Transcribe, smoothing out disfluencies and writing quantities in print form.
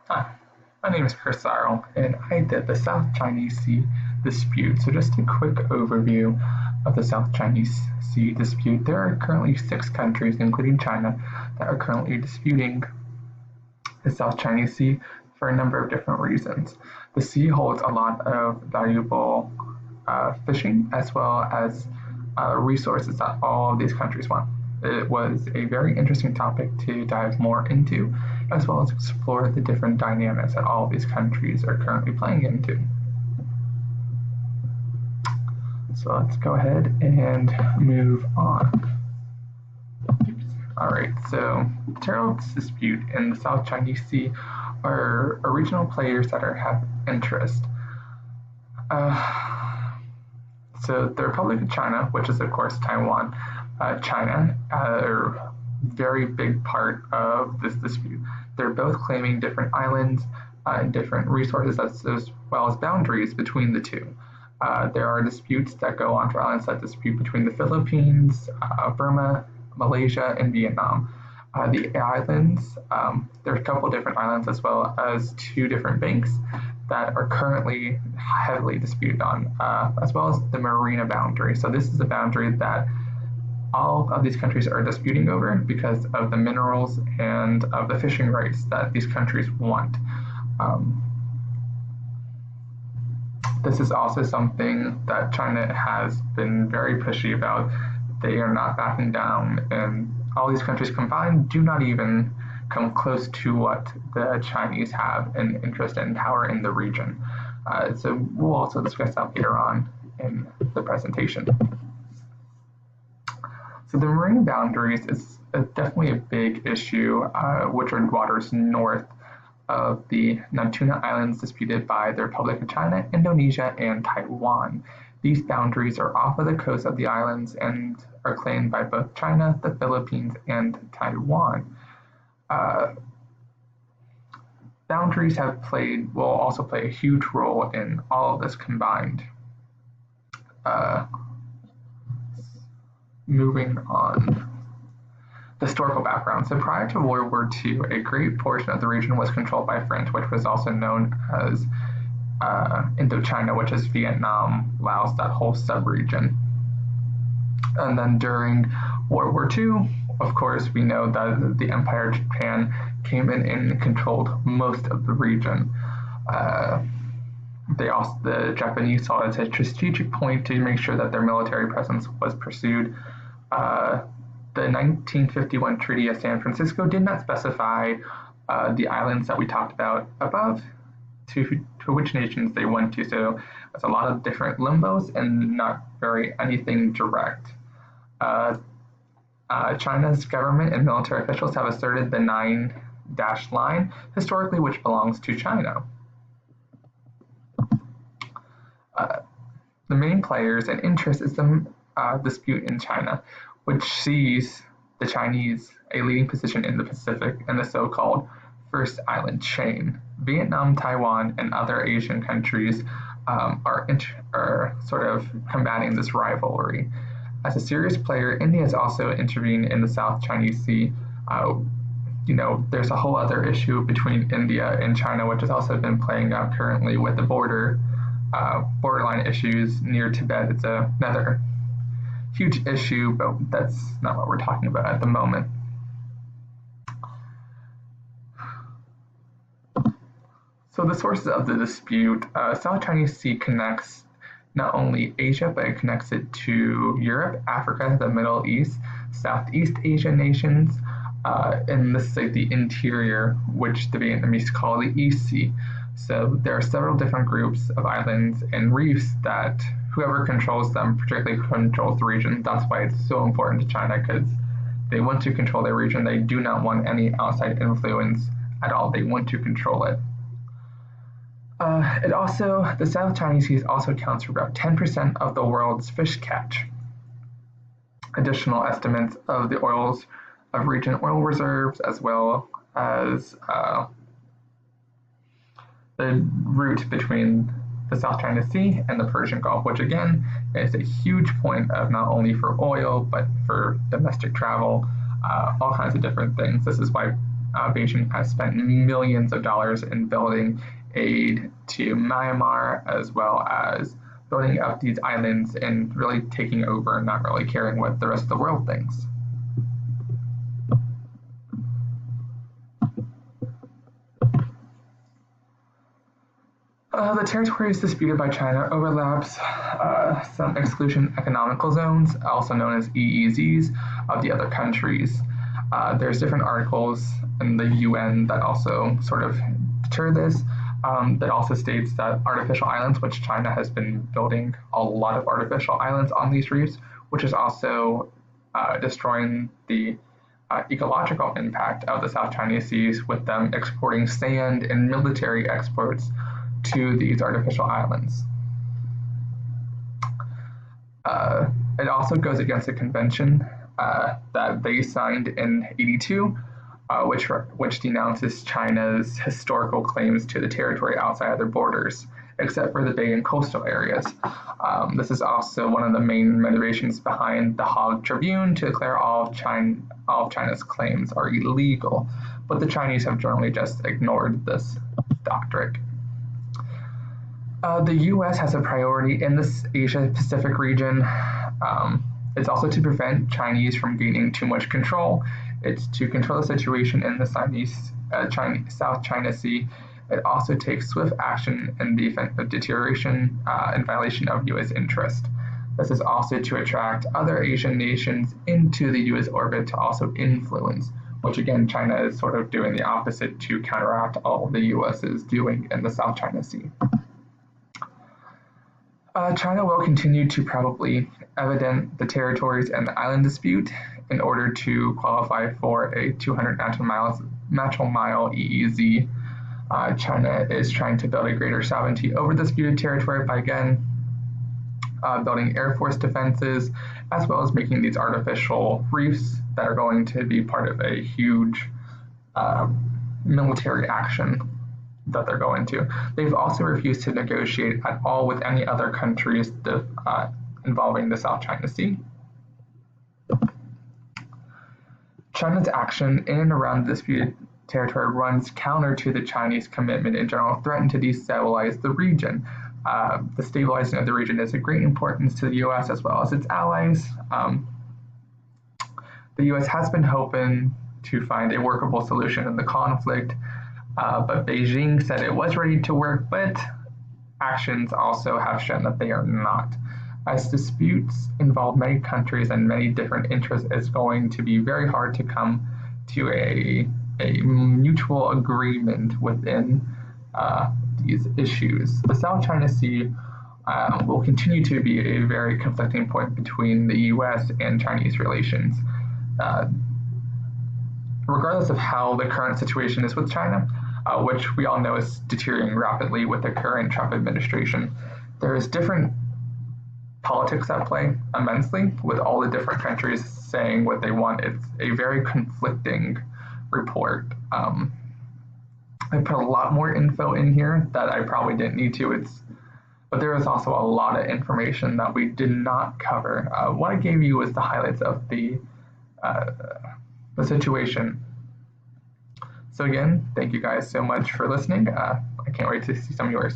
Hi, my name is Chris Sarl, and I did the South Chinese Sea dispute. So, just a quick overview of the South Chinese Sea dispute. There are currently 6 countries, including China, that are currently disputing the South Chinese Sea for a number of different reasons. The sea holds a lot of valuable fishing as well as resources that all of these countries want. It was a very interesting topic to dive more into, as well as explore the different dynamics that all of these countries are currently playing into. So let's go ahead and move on. Alright, so territorial dispute in the South Chinese Sea are regional players that have interest. So the Republic of China, which is of course Taiwan, China are a very big part of this dispute. They're both claiming different islands and different resources as well as boundaries between the two. There are disputes that go on for islands that dispute between the Philippines, Burma, Malaysia, and Vietnam. The islands, there are a couple different islands as well as 2 different banks that are currently heavily disputed on, as well as the marina boundary. So this is a boundary that all of these countries are disputing over because of the minerals and of the fishing rights that these countries want. This is also something that China has been very pushy about. They are not backing down, and all these countries combined do not even come close to what the Chinese have an interest and power in the region. So we'll also discuss that later on in the presentation. So the marine boundaries is definitely a big issue, which are waters north of the Natuna Islands disputed by the Republic of China, Indonesia, and Taiwan. These boundaries are off of the coast of the islands and are claimed by both China, the Philippines, and Taiwan. Boundaries will also play a huge role in all of this combined. Moving on. The historical background. So prior to World War II, a great portion of the region was controlled by France, which was also known as Indochina, which is Vietnam, Laos, that whole sub-region. And then during World War II, of course, we know that the Empire of Japan came in and controlled most of the region. The Japanese saw it as a strategic point to make sure that their military presence was pursued. The 1951 Treaty of San Francisco did not specify the islands that we talked about above to which nations they went to, so it's a lot of different limbos and not very anything direct. China's government and military officials have asserted the 9-dash line, historically which belongs to China. The main players and interest is the dispute in China, which sees the Chinese a leading position in the Pacific and the so-called First Island Chain. Vietnam, Taiwan, and other Asian countries are sort of combating this rivalry. As a serious player, India has also intervened in the South Chinese Sea. There's a whole other issue between India and China, which has also been playing out currently with the borderline issues near Tibet. It's another huge issue, but that's not what we're talking about at the moment. So the sources of the dispute, South Chinese Sea connects not only Asia, but it connects it to Europe, Africa, the Middle East, Southeast Asian nations, and this is like the interior, which the Vietnamese call the East Sea. So there are several different groups of islands and reefs that whoever controls them particularly controls the region. That's why it's so important to China, because they want to control their region. They do not want any outside influence at all. They want to control it. The South Chinese Sea also accounts for about 10% of the world's fish catch. Additional estimates of the region oil reserves, as well as the route between the South China Sea and the Persian Gulf, which again is a huge point of not only for oil, but for domestic travel, all kinds of different things. This is why Beijing has spent millions of dollars in building aid to Myanmar, as well as building up these islands and really taking over and not really caring what the rest of the world thinks. The territories disputed by China overlaps some exclusion economical zones, also known as EEZs, of the other countries. There's different articles in the UN that also sort of deter this. That also states that artificial islands, which China has been building a lot of artificial islands on these reefs, which is also destroying the ecological impact of the South China Seas with them exporting sand and military exports to these artificial islands. It also goes against a convention that they signed in '82, which denounces China's historical claims to the territory outside of their borders, except for the bay and coastal areas. This is also one of the main motivations behind the Hague Tribune to declare all of China's claims are illegal, but the Chinese have generally just ignored this doctrine. The U.S. has a priority in this Asia-Pacific region. It's also to prevent Chinese from gaining too much control. It's to control the situation in the South China Sea. It also takes swift action in the event of deterioration in violation of U.S. interest. This is also to attract other Asian nations into the U.S. orbit to also influence, which again, China is sort of doing the opposite to counteract all the U.S. is doing in the South China Sea. China will continue to probably evident the territories and the island dispute in order to qualify for a 200 nautical mile EEZ. China is trying to build a greater sovereignty over the disputed territory by again building air force defenses, as well as making these artificial reefs that are going to be part of a huge military action that they're going to. They've also refused to negotiate at all with any other countries involving the South China Sea. China's action in and around the disputed territory runs counter to the Chinese commitment in general threaten to destabilize the region. The stabilizing of the region is of great importance to the U.S. as well as its allies. The U.S. has been hoping to find a workable solution in the conflict, but Beijing said it was ready to work, but actions also have shown that they are not. As disputes involve many countries and many different interests, it's going to be very hard to come to a mutual agreement within these issues. The South China Sea will continue to be a very conflicting point between the U.S. and Chinese relations. Regardless of how the current situation is with China, which we all know is deteriorating rapidly with the current Trump administration, there is different politics at play immensely, with all the different countries saying what they want. It's a very conflicting report. I put a lot more info in here that I probably didn't need to. But there is also a lot of information that we did not cover. What I gave you was the highlights of the situation. So again, thank you guys so much for listening. I can't wait to see some of yours.